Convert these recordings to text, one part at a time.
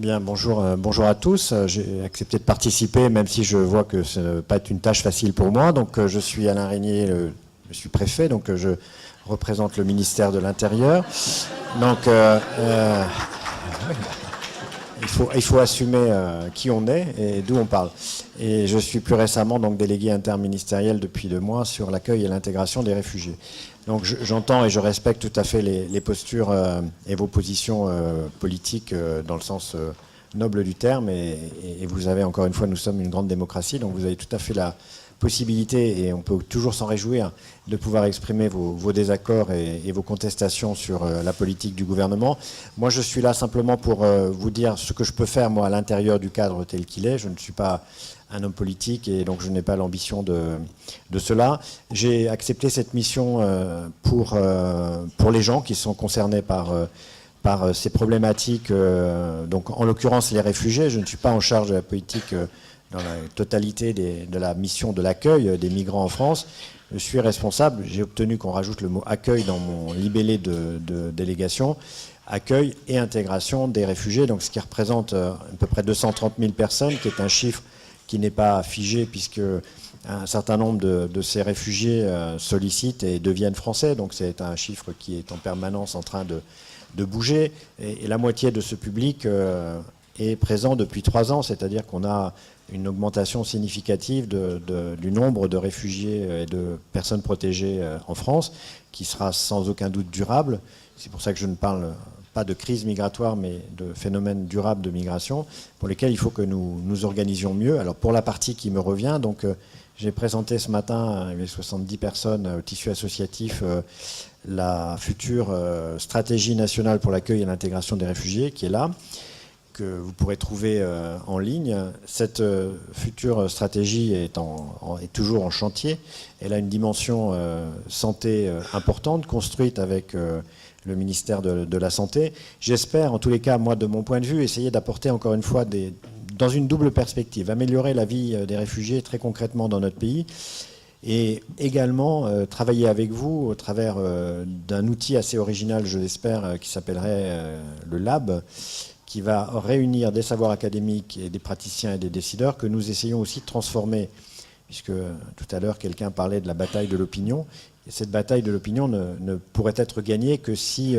Bien, bonjour à tous. J'ai accepté de participer, même si je vois que ce ne va pas être une tâche facile pour moi. Donc, je suis Alain Régnier, je suis préfet, donc je représente le ministère de l'Intérieur. Donc, il faut assumer qui on est et d'où on parle. Et je suis plus récemment donc délégué interministériel depuis 2 mois sur l'accueil et l'intégration des réfugiés. Donc j'entends et je respecte tout à fait les postures et vos positions politiques dans le sens noble du terme. Et vous avez, encore une fois, nous sommes une grande démocratie, donc vous avez tout à fait la possibilité, et on peut toujours s'en réjouir, de pouvoir exprimer vos désaccords et vos contestations sur la politique du gouvernement. Moi, je suis là simplement pour vous dire ce que je peux faire, moi, à l'intérieur du cadre tel qu'il est. Je ne suis pas un homme politique et donc je n'ai pas l'ambition de cela. J'ai accepté cette mission pour les gens qui sont concernés par ces problématiques, donc en l'occurrence les réfugiés. Je ne suis pas en charge de la politique dans la totalité de la mission de l'accueil des migrants en France. Je suis responsable, j'ai obtenu qu'on rajoute le mot accueil dans mon libellé de délégation, accueil et intégration des réfugiés, donc ce qui représente à peu près 230 000 personnes, qui est un chiffre qui n'est pas figé, puisque un certain nombre de ces réfugiés sollicitent et deviennent français, donc c'est un chiffre qui est en permanence en train de bouger, et la moitié de ce public est présent depuis 3 ans, c'est-à-dire qu'on a une augmentation significative du nombre de réfugiés et de personnes protégées en France, qui sera sans aucun doute durable. C'est pour ça que je ne parle pas de crise migratoire, mais de phénomènes durables de migration, pour lesquels il faut que nous nous organisions mieux. Alors pour la partie qui me revient, donc j'ai présenté ce matin avec 70 personnes au tissu associatif la future stratégie nationale pour l'accueil et l'intégration des réfugiés, qui est là, que vous pourrez trouver en ligne. Cette future stratégie est toujours en chantier. Elle a une dimension santé importante, construite avec le ministère de la Santé. J'espère, en tous les cas, moi, de mon point de vue, essayer d'apporter encore une fois dans une double perspective, améliorer la vie des réfugiés très concrètement dans notre pays, et également travailler avec vous au travers d'un outil assez original, je l'espère, qui s'appellerait le Lab, qui va réunir des savoirs académiques et des praticiens et des décideurs que nous essayons aussi de transformer, puisque tout à l'heure quelqu'un parlait de la bataille de l'opinion. Et cette bataille de l'opinion ne pourrait être gagnée que si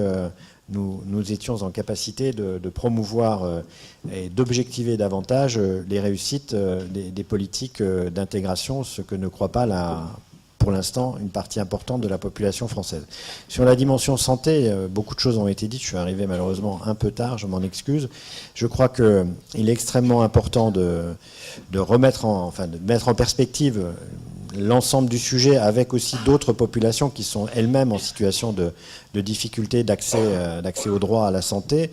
nous étions en capacité de promouvoir et d'objectiver davantage les réussites des politiques d'intégration, ce que ne croit pas pour l'instant une partie importante de la population française. Sur la dimension santé, beaucoup de choses ont été dites. Je suis arrivé malheureusement un peu tard, je m'en excuse. Je crois qu'il est extrêmement important de mettre en perspective l'ensemble du sujet, avec aussi d'autres populations qui sont elles-mêmes en situation de difficulté d'accès au droit à la santé.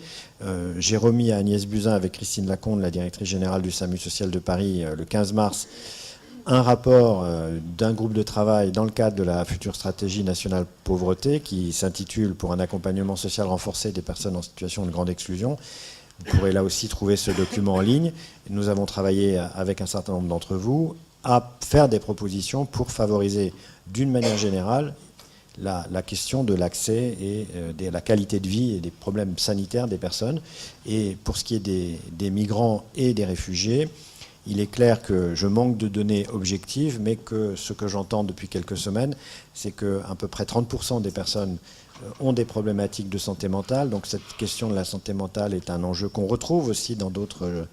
J'ai remis à Agnès Buzyn, avec Christine Lacombe, la directrice générale du SAMU social de Paris, le 15 mars, un rapport d'un groupe de travail dans le cadre de la future stratégie nationale pauvreté qui s'intitule « Pour un accompagnement social renforcé des personnes en situation de grande exclusion ». Vous pourrez là aussi trouver ce document en ligne. Nous avons travaillé avec un certain nombre d'entre vous à faire des propositions pour favoriser d'une manière générale la question de l'accès et de la qualité de vie et des problèmes sanitaires des personnes. Et pour ce qui est des migrants et des réfugiés, il est clair que je manque de données objectives, mais que ce que j'entends depuis quelques semaines, c'est qu'à peu près 30% des personnes ont des problématiques de santé mentale. Donc cette question de la santé mentale est un enjeu qu'on retrouve aussi dans d'autres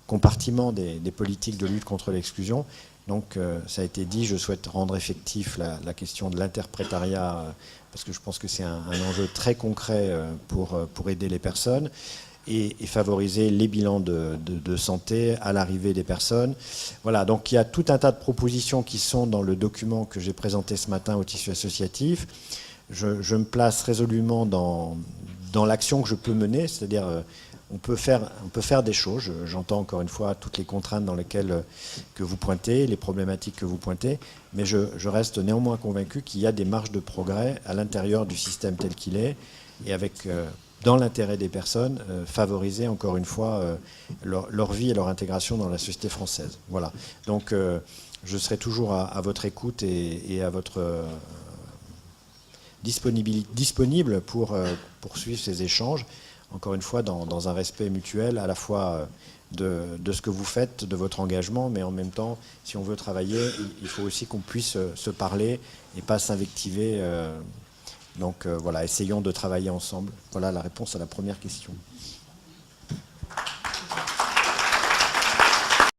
compartiments des politiques de lutte contre l'exclusion. Donc ça a été dit, je souhaite rendre effectif la question de l'interprétariat, parce que je pense que c'est un enjeu très concret pour aider les personnes. Et favoriser les bilans de santé à l'arrivée des personnes. Voilà, donc il y a tout un tas de propositions qui sont dans le document que j'ai présenté ce matin au tissu associatif. Je me place résolument dans l'action que je peux mener, c'est-à-dire on peut faire des choses. J'entends encore une fois toutes les contraintes dans lesquelles que vous pointez, les problématiques que vous pointez, mais je reste néanmoins convaincu qu'il y a des marges de progrès à l'intérieur du système tel qu'il est, et avec dans l'intérêt des personnes, favoriser encore une fois leur vie et leur intégration dans la société française. Voilà. Donc je serai toujours à votre écoute et à votre disponible pour poursuivre ces échanges, encore une fois, dans un respect mutuel, à la fois de ce que vous faites, de votre engagement, mais en même temps, si on veut travailler, il faut aussi qu'on puisse se parler et pas s'invectiver. Donc voilà, essayons de travailler ensemble. Voilà la réponse à la première question.